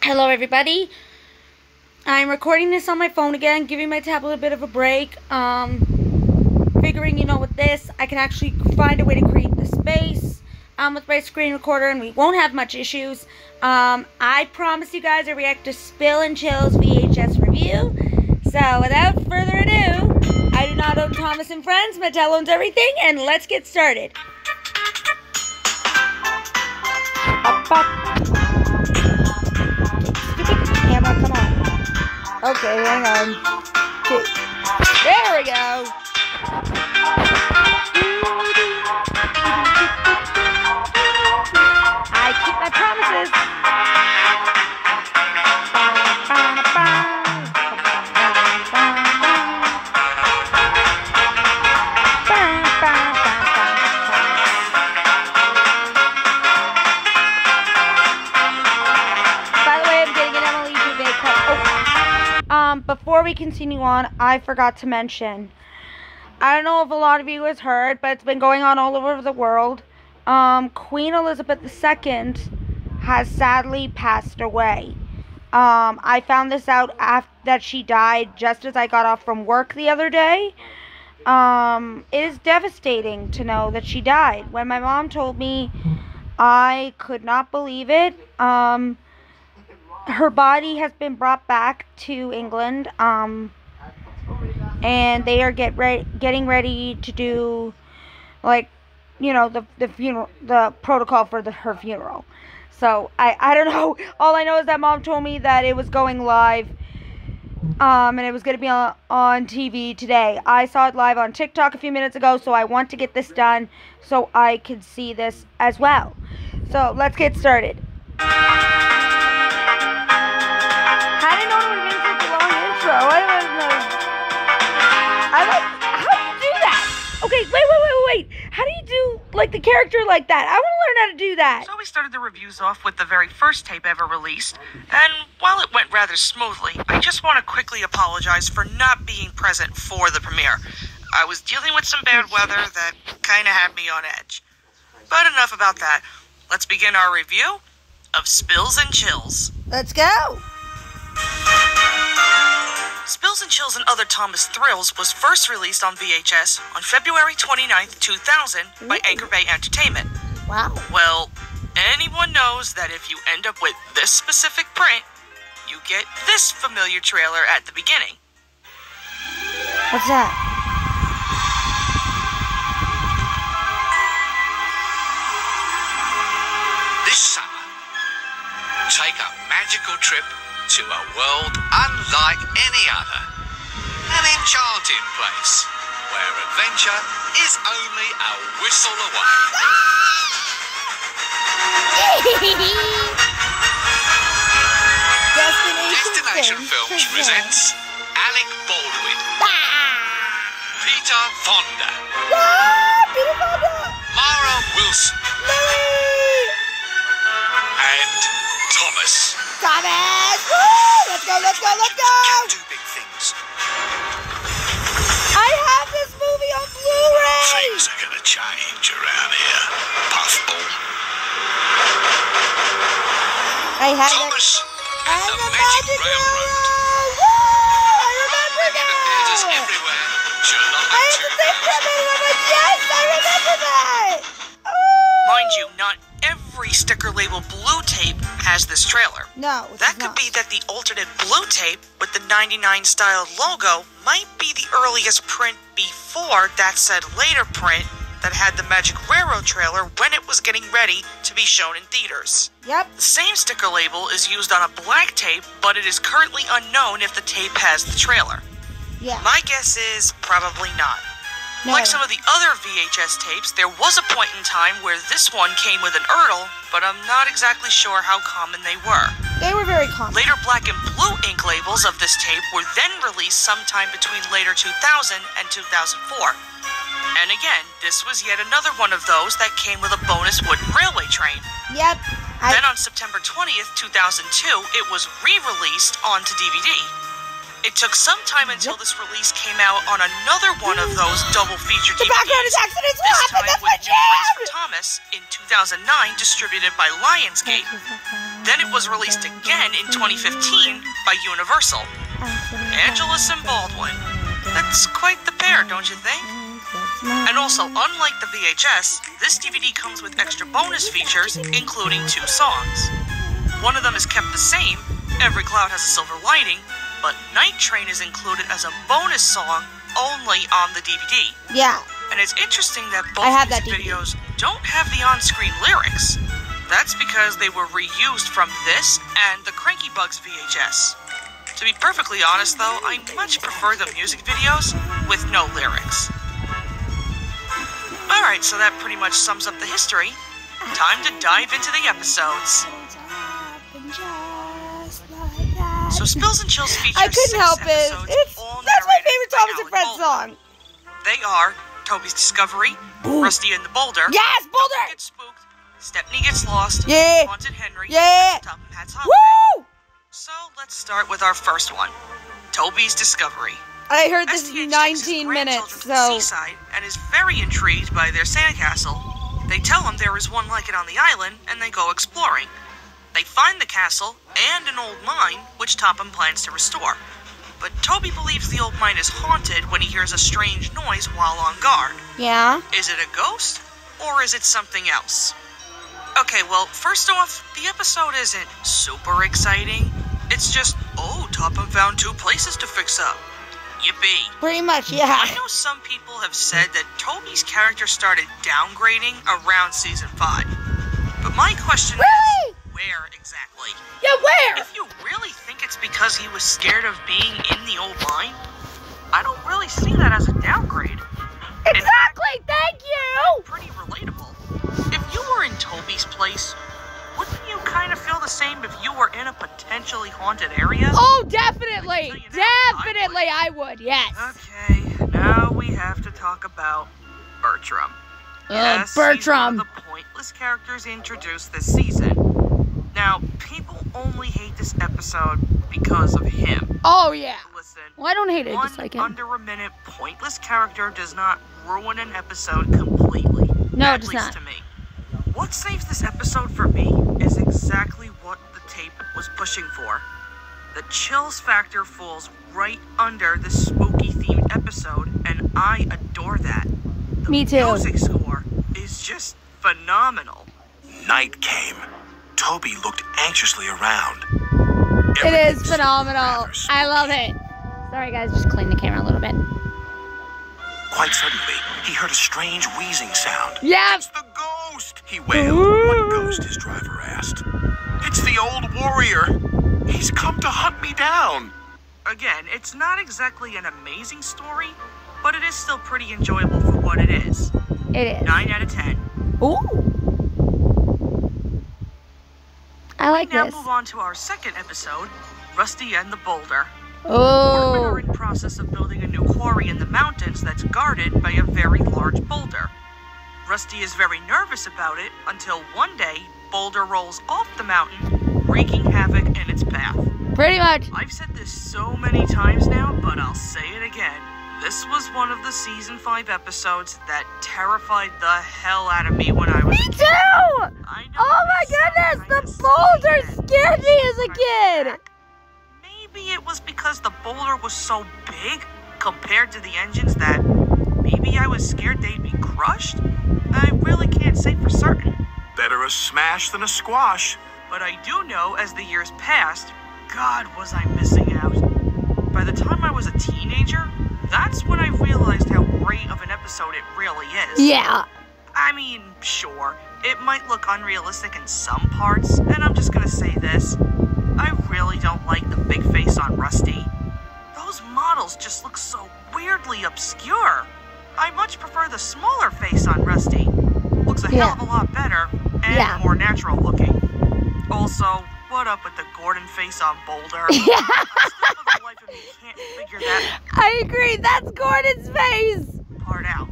Hello everybody. I'm recording this on my phone again, giving my tablet a bit of a break. Figuring, with this, I can actually find a way to create the space with my screen recorder and we won't have much issues. I promise you guys I react to Spill and Chill's VHS review. So without further ado, I do not own Thomas and Friends. Mattel owns everything, and let's get started. Camera, come on. Okay, hang on. Okay. There we go. I keep my promises. Before we continue on, I forgot to mention, I don't know if a lot of you has heard, but it's been going on all over the world. Queen Elizabeth II has sadly passed away. I found this out after that she died just as I got off from work the other day. It is devastating to know that she died. When my mom told me, I could not believe it. Her body has been brought back to England, and they are getting ready to do, the funeral, the protocol for her funeral. So I don't know. All I know is that Mom told me that it was going live, and it was going to be on TV today. I saw it live on TikTok a few minutes ago, so I want to get this done so I can see this as well. So let's get started. How do you do that? Okay, wait. How do you do, the character like that? I want to learn how to do that. So we started the reviews off with the very first tape ever released, and while it went rather smoothly, I just want to quickly apologize for not being present for the premiere. I was dealing with some bad weather that kind of had me on edge. But enough about that. Let's begin our review of Spills and Chills. Let's go! Spills and Chills and Other Thomas Thrills was first released on VHS on February 29th, 2000 by Anchor Bay Entertainment. Wow. Well, anyone knows that if you end up with this specific print, you get this familiar trailer at the beginning. What's that? This summer, take a magical trip to a world unlike any other. An enchanting place where adventure is only a whistle away. Destination Films presents Alec Baldwin, Peter Fonda, Mara Wilson, and Thomas. Woo! Let's go! Can do big things. I have this movie on Blu-ray! Things are gonna change around here, Puffball. I have Thomas and the the Magic Railroad. Woo! I remember In the theaters now! everywhere, July I had the same comment and I'm like, yes, I remember that! Oh! Mind you, not every sticker label blue tape has this trailer. No, that could be that the alternate blue tape with the 99 style logo might be the earliest print before that said later print that had the Magic Railroad trailer when it was getting ready to be shown in theaters. Yep. The same sticker label is used on a black tape, but it is currently unknown if the tape has the trailer. Yeah. My guess is probably not. No. Like some of the other VHS tapes, there was a point in time where this one came with an URL, but I'm not exactly sure how common they were. They were very common. Later black and blue ink labels of this tape were then released sometime between later 2000 and 2004. And again, this was yet another one of those that came with a bonus wooden railway train. Yep. Then on September 20th, 2002, it was re-released onto DVD. It took some time until this release came out on another one of those double feature DVDs. The background is accidents will This happen, time that's with my New Friends jam! for Thomas in 2009, distributed by Lionsgate. Then it was released again in 2015 by Universal. Angelus and Baldwin. That's quite the pair, don't you think? And also, unlike the VHS, this DVD comes with extra bonus features, including 2 songs. One of them is kept the same, Every Cloud Has a Silver Lining, but Night Train is included as a bonus song only on the DVD. Yeah. And it's interesting that both music videos don't have the on-screen lyrics. That's because they were reused from this and the Cranky Bugs VHS. To be perfectly honest, though, I much prefer the music videos with no lyrics. Alright, so that pretty much sums up the history. Time to dive into the episodes. So Spills and Chills features I couldn't help it. That's my favorite Thomas and Friends song. They are Toby's Discovery, Rusty and the Boulder, Yes, Boulder! Gets Spooked, Stepney Gets Lost, Yeah. Haunted Henry, Yeah. and Topham Hatt's Holiday. Woo! So let's start with our first one, Toby's Discovery. I heard this STH is takes his 19 minutes, grandchildren to the so... seaside and is very intrigued by their sandcastle. They tell him there is one like it on the island, and they go exploring. They find the castle and an old mine, which Topham plans to restore. But Toby believes the old mine is haunted when he hears a strange noise while on guard. Yeah? Is it a ghost, or is it something else? Okay, well, first off, the episode isn't super exciting. It's just, oh, Topham found 2 places to fix up. Yippee. Pretty much, yeah. I know some people have said that Toby's character started downgrading around season 5. But my question is, where exactly? Yeah, where? If you really think it's because he was scared of being in the old mine, I don't really see that as a downgrade. Exactly, thank you! Pretty relatable. If you were in Toby's place, wouldn't you kind of feel the same if you were in a potentially haunted area? Oh, definitely! Definitely I would, yes. Okay, now we have to talk about Bertram. Yes, Bertram. He's one of the pointless characters introduced this season. Now, people only hate this episode because of him. Oh, yeah. Listen, Well, I don't hate it, just like him. under a minute pointless character does not ruin an episode completely. No, at it does least not. to me. What saves this episode for me is exactly what the tape was pushing for. The chills factor falls right under the spooky themed episode, and I adore that. The Me too. music score is just phenomenal. Night came. Toby looked anxiously around. It Everything is seemed phenomenal. rather I love it. Sorry, guys, just clean the camera a little bit. Quite suddenly, he heard a strange wheezing sound. Yeah. It's the ghost, he wailed. What ghost, his driver asked. It's the old warrior. He's come to hunt me down. Again, it's not exactly an amazing story, but it is still pretty enjoyable for what it is. It is. 9 out of 10. Ooh. I like Now this. move on to our second episode, Rusty and the Boulder. Workmen Oh. are in process of building a new quarry in the mountains that's guarded by a very large boulder. Rusty is very nervous about it until one day, Boulder rolls off the mountain, wreaking havoc in its path. Pretty much. I've said this so many times now, but I'll say it again. This was one of the season 5 episodes that terrified the hell out of me when I was Me too! I know Oh my it sounds goodness, the kinda boulder silly, scared me as a kid. Maybe it was because the boulder was so big compared to the engines that maybe I was scared they'd be crushed? I really can't say for certain. Better a smash than a squash. But I do know as the years passed, God, was I missing out. By the time I was a teenager, that's when I realized how great of an episode it really is. Yeah. I mean, sure, it might look unrealistic in some parts, and I'm just gonna say this. I really don't like the big face on Rusty. Those models just look so weirdly obscure. I much prefer the smaller face on Rusty. Looks a hell of a lot better, and more natural looking. Also, what up with the Gordon face on Boulder? Yeah. I still for the life of me can't figure that I agree. That's Gordon's face. part out.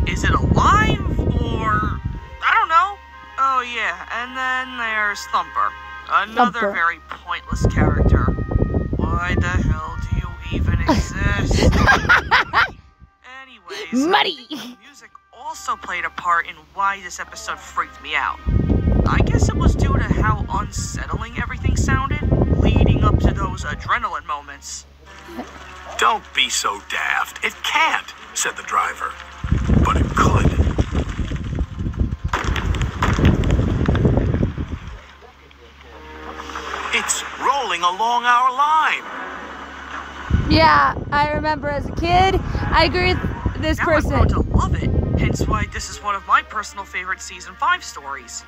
Is it alive, or... I don't know. Oh yeah, and then there's Thumper. Another Thumper. very pointless character. Why the hell do you even exist? Anyways, Muddy. I think the music also played a part in why this episode freaked me out. I guess it was due to how unsettling everything sounded, leading up to those adrenaline moments. Don't be so daft. It can't, said the driver. But it could. It's rolling along our line. Yeah, I remember as a kid. I agree with this person. Now I've grown to love it, hence why this is one of my personal favorite Season 5 stories.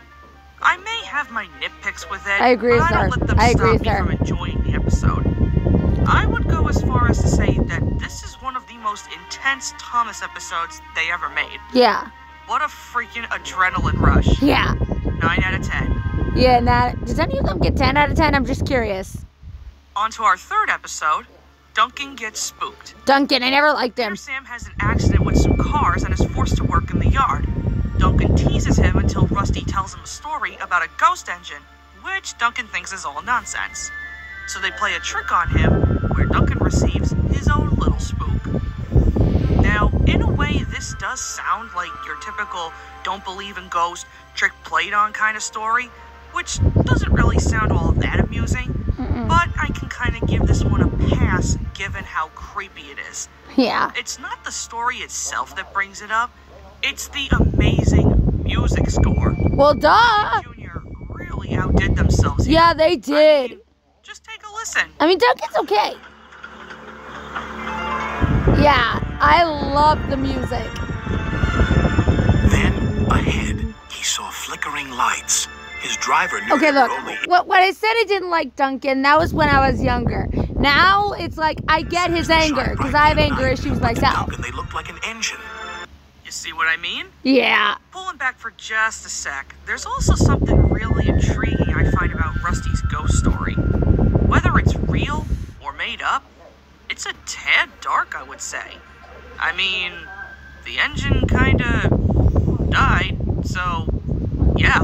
I may have my nitpicks with it, I agree but with I her. don't let them I agree stop with me her. from enjoying the episode. I would go as far as to say that this is one of the most intense Thomas episodes they ever made. Yeah. What a freaking adrenaline rush. Yeah. 9 out of 10. Yeah, now, does any of them get 10 out of 10? I'm just curious. On to our third episode, Duncan Gets Spooked. Duncan, I never liked him. Here Sam has an accident with some cars and is forced to work in the yard. Duncan teases him until Rusty tells him a story about a ghost engine, which Duncan thinks is all nonsense. So they play a trick on him, where Duncan receives his own little spook. Now, in a way, this does sound like your typical don't believe in ghosts, trick played on kind of story, which doesn't really sound all that amusing, but I can kind of give this one a pass given how creepy it is. Yeah. It's not the story itself that brings it up, it's the amazing music score. Well, duh. Junior really outdid themselves here. Yeah, they did. I mean, just take a listen. I mean, Duncan's okay. Yeah, I love the music. Then, ahead, he saw flickering lights. His driver knew Okay, they were look, only... what I said I didn't like Duncan, that was when I was younger. Now, it's like, I get his anger, because I have anger issues myself. Duncan, they looked like an engine. You see what I mean? Yeah. Pulling back for just a sec, there's also something really intriguing I find about Rusty's ghost story. Whether it's real or made up, it's a tad dark, I would say. I mean, the engine kinda died, so yeah.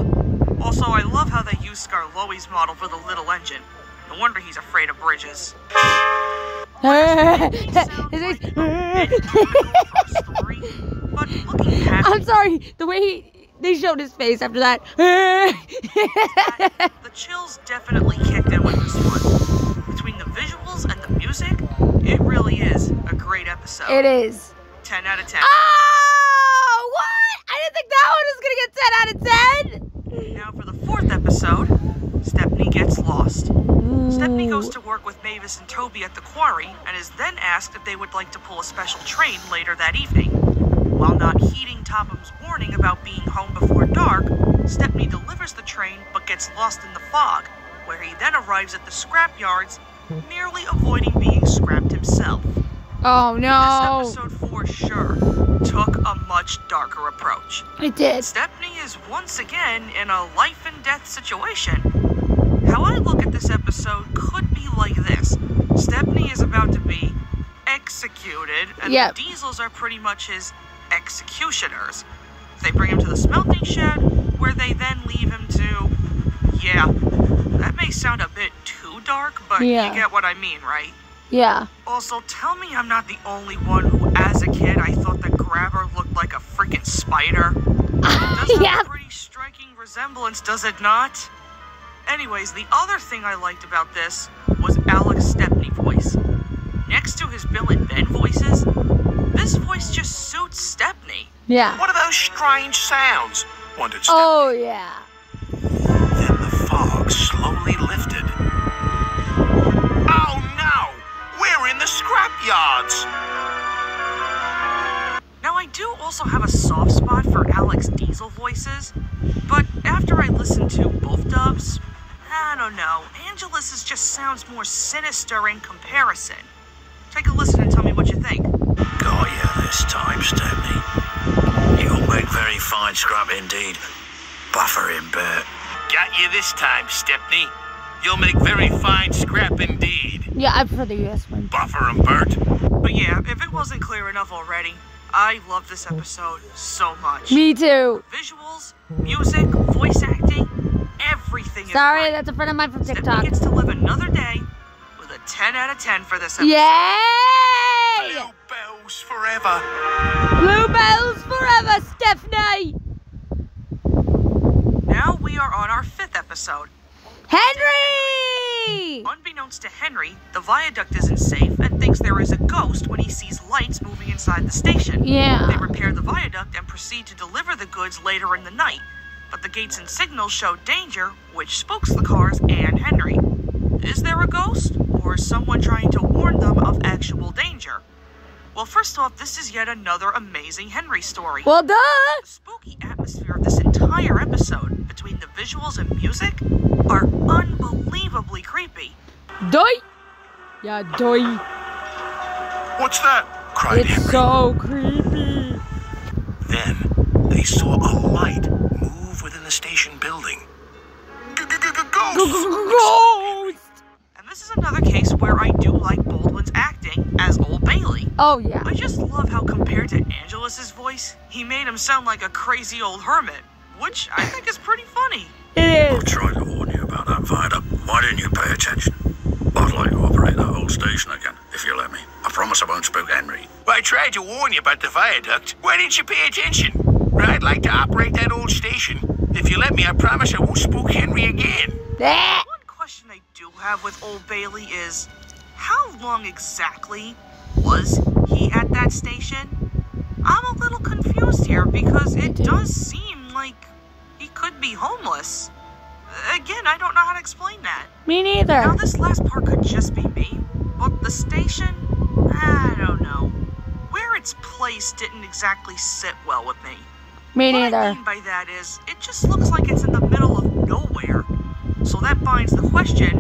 Also, I love how they used Scarloi's model for the little engine. No wonder he's afraid of bridges. But looking past I'm sorry, the way they showed his face after that. the chills definitely kicked in with this one. Between the visuals and the music, it really is a great episode. It is. 10 out of 10. Oh, what? I didn't think that one was gonna get 10 out of 10. Now for the fourth episode, Stepney gets lost. Stepney goes to work with Mavis and Toby at the quarry and is then asked if they would like to pull a special train later that evening. While not heeding Topham's warning about being home before dark, Stepney delivers the train but gets lost in the fog, where he then arrives at the scrap yards, nearly avoiding being scrapped himself. Oh no. This episode for sure took a much darker approach. It did. Stepney is once again in a life and death situation. How I look at this episode could be like this. Stepney is about to be executed, and Yep. the Diesels are pretty much his executioners. They bring him to the smelting shed, where they then leave him to... Yeah, that may sound a bit too dark, but Yeah. you get what I mean, right? Yeah. Also, tell me I'm not the only one who, as a kid, I thought the grabber looked like a freaking spider. Does Yeah. have a pretty striking resemblance, does it not? Anyways, the other thing I liked about this was Alex Stepney voice. Next to his Bill and Ben voices, this voice just suits Stepney. Yeah. What are those strange sounds? Wondered Stepney. Oh yeah. Then the fog slowly lifted. Oh no! We're in the scrap yards! Now, I do also have a soft spot for Alex Diesel voices, but after I listened to both dubs, I don't know, Angelus's just sounds more sinister in comparison. Take a listen and tell me what you think. Got you this time, Stepney. You'll make very fine scrap indeed. Buffering Bert. Got you this time, Stepney. You'll make very fine scrap indeed. Yeah, I prefer the US one. Buffer and Bert. But yeah, if it wasn't clear enough already, I love this episode so much. Me too. Visuals, music, voice acting, everything is Sorry, great. that's a friend of mine from Stepney TikTok. gets to live another day with a 10 out of 10 for this episode. Yay! Blue bells forever. Blue bells forever, Stephanie! Now we are on our 5th episode. Henry! Unbeknownst to Henry, the viaduct isn't safe and thinks there is a ghost when he sees lights moving inside the station. Yeah. They repair the viaduct and proceed to deliver the goods later in the night. But the gates and signals show danger, which spooks the cars and Henry. Is there a ghost, or is someone trying to warn them of actual danger? Well, first off, this is yet another amazing Henry story. Well, duh! The spooky atmosphere of this entire episode, between the visuals and music, are unbelievably creepy. Doi! Yeah, doi. What's that? Cried It's Henry. so creepy. Then they saw a light move within the station building. Ghost! Ghost! And this is another case where I do like Baldwin's acting as Old Bailey. Oh, yeah. I just love how compared to Angelus's voice, he made him sound like a crazy old hermit, which I think is pretty funny. It I've is. tried to warn you about that viaduct. Why didn't you pay attention? I'd like to operate that whole station again, if you let me. I promise I won't spook Henry. I tried to warn you about the viaduct. Why didn't you pay attention? I'd like to operate that old station. If you let me, I promise I won't spook Henry again. Ah! One question I do have with Old Bailey is, how long exactly was he at that station? I'm a little confused here because it does seem like he could be homeless. Again, I don't know how to explain that. Me Now, neither. this last part could just be me, but the station, I don't know. Where it's placed didn't exactly sit well with me. Me What I neither. mean by that is, it just looks like it's in the middle of nowhere. So that binds the question,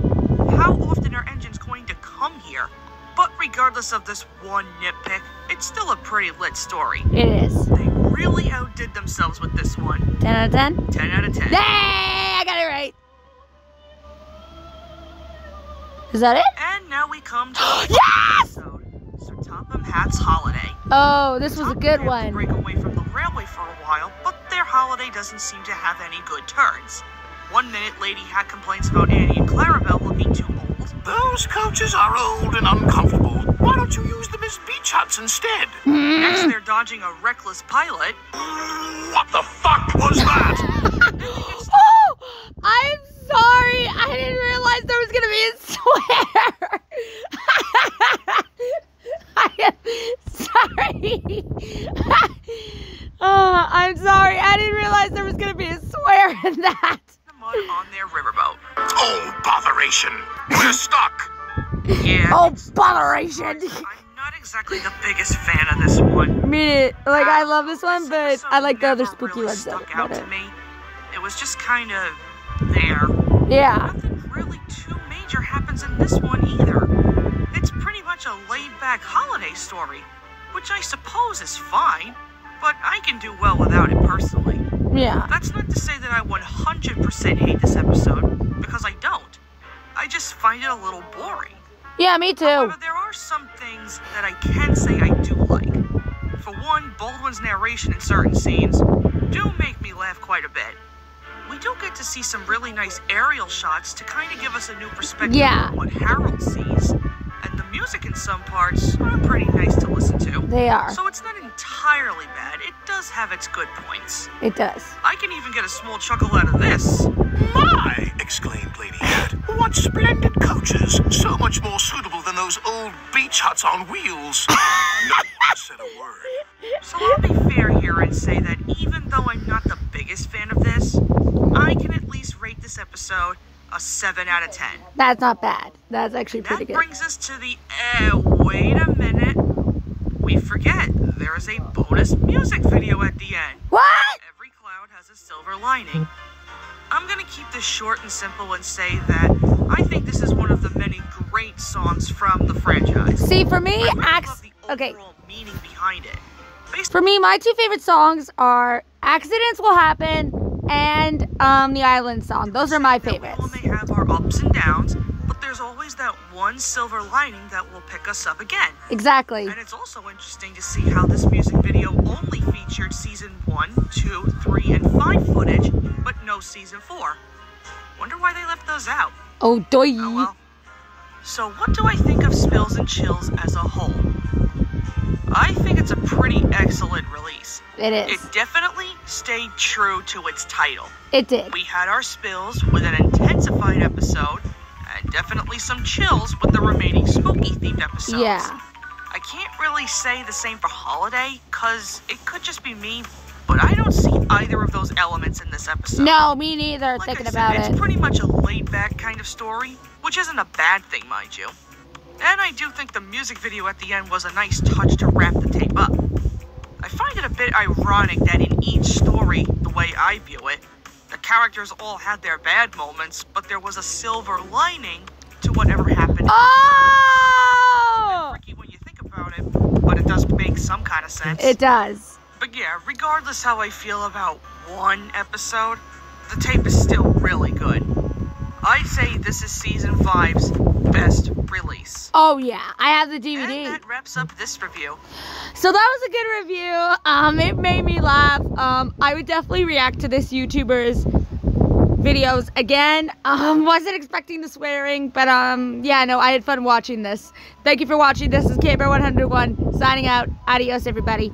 how often are engines going to come here? But regardless of this one nitpick, it's still a pretty lit story. It is. They really outdid themselves with this one. 10 out of 10? 10 out of 10. Yay! I got it right. Is that it? And now we come to the Yes! episode, Sir Topham Hatt's Holiday. Oh, this was a good Topham had to one. break away from the railway for a while, but their holiday doesn't seem to have any good turns. One minute, Lady Hat complains about Annie and Clarabelle looking too old. Those coaches are old and uncomfortable. Why don't you use them as beach huts instead? Next, they're dodging a reckless pilot. What the fuck was that? Oh, I'm sorry. I didn't realize there was gonna be a swear. I am sorry. I'm sorry. I didn't realize there was gonna be a swear in that. The mud on their riverboat. Oh, botheration. We're stuck. Yeah. Oh, botheration. I'm not exactly the biggest fan of this one. I love this one, but episode I like the other never spooky really ones stuck out better. to me. It was just kind of there. Yeah. Nothing really too major happens in this one either. It's pretty much a laid-back holiday story, which I suppose is fine, but I can do well without it personally. Yeah. That's not to say that I 100% hate this episode, because I don't. I just find it a little boring. Yeah, me too. However, there are some things that I can say I do like. For one, Baldwin's narration in certain scenes do make me laugh quite a bit. We do get to see some really nice aerial shots to kind of give us a new perspective Yeah. on what Harold sees. And the music in some parts are pretty nice to listen to. They are. So it's not entirely bad. It does have its good points. It does. I can even get a small chuckle out of this. My! Exclaimed Lady Hat. What splendid coaches! So much more suitable than those old beach huts on wheels. No one said a word. So I'll be fair here and say that even though I'm not the biggest fan of this, I can at least rate this episode a 7 out of 10. That's not bad. That's actually That pretty good. brings us to the, wait a minute. We forget, there is a bonus music video at the end. What? Every cloud has a silver lining. I'm gonna keep this short and simple and say that I think this is one of the many great songs from the franchise. See, for me, I really love the okay. overall meaning behind it. For me, my two favorite songs are "Accidents Will Happen" and the Island Song. Those are my favorites. We may have our ups and downs, but there's always that one silver lining that will pick us up again. Exactly. And it's also interesting to see how this music video only featured season 1, 2, 3, and 5 footage, but no season 4. Wonder why they left those out. Oh, doy. Oh well. So what do I think of Spills and Chills as a whole? I think it's a pretty excellent release. It is. It definitely stayed true to its title. It did. We had our spills with an intensified episode, and definitely some chills with the remaining spooky-themed episodes. Yeah. I can't really say the same for Holiday, because it could just be me, but I don't see either of those elements in this episode. No, me neither, Like thinking I said, about it's it. pretty much a laid-back kind of story, which isn't a bad thing, mind you. And I do think the music video at the end was a nice touch to wrap the tape up. I find it a bit ironic that in each story, the way I view it, the characters all had their bad moments, but there was a silver lining to whatever happened. Oh! It's tricky when you think about it, but it does make some kind of sense. It does. But yeah, regardless how I feel about one episode, the tape is still really good. I'd say this is Season 5's best release. Oh, yeah. I have the DVD. And that wraps up this review. So that was a good review. It made me laugh. I would definitely react to this YouTuber's videos again. Wasn't expecting the swearing, but yeah, no, I had fun watching this. Thank you for watching. This is Caber101 signing out. Adios, everybody.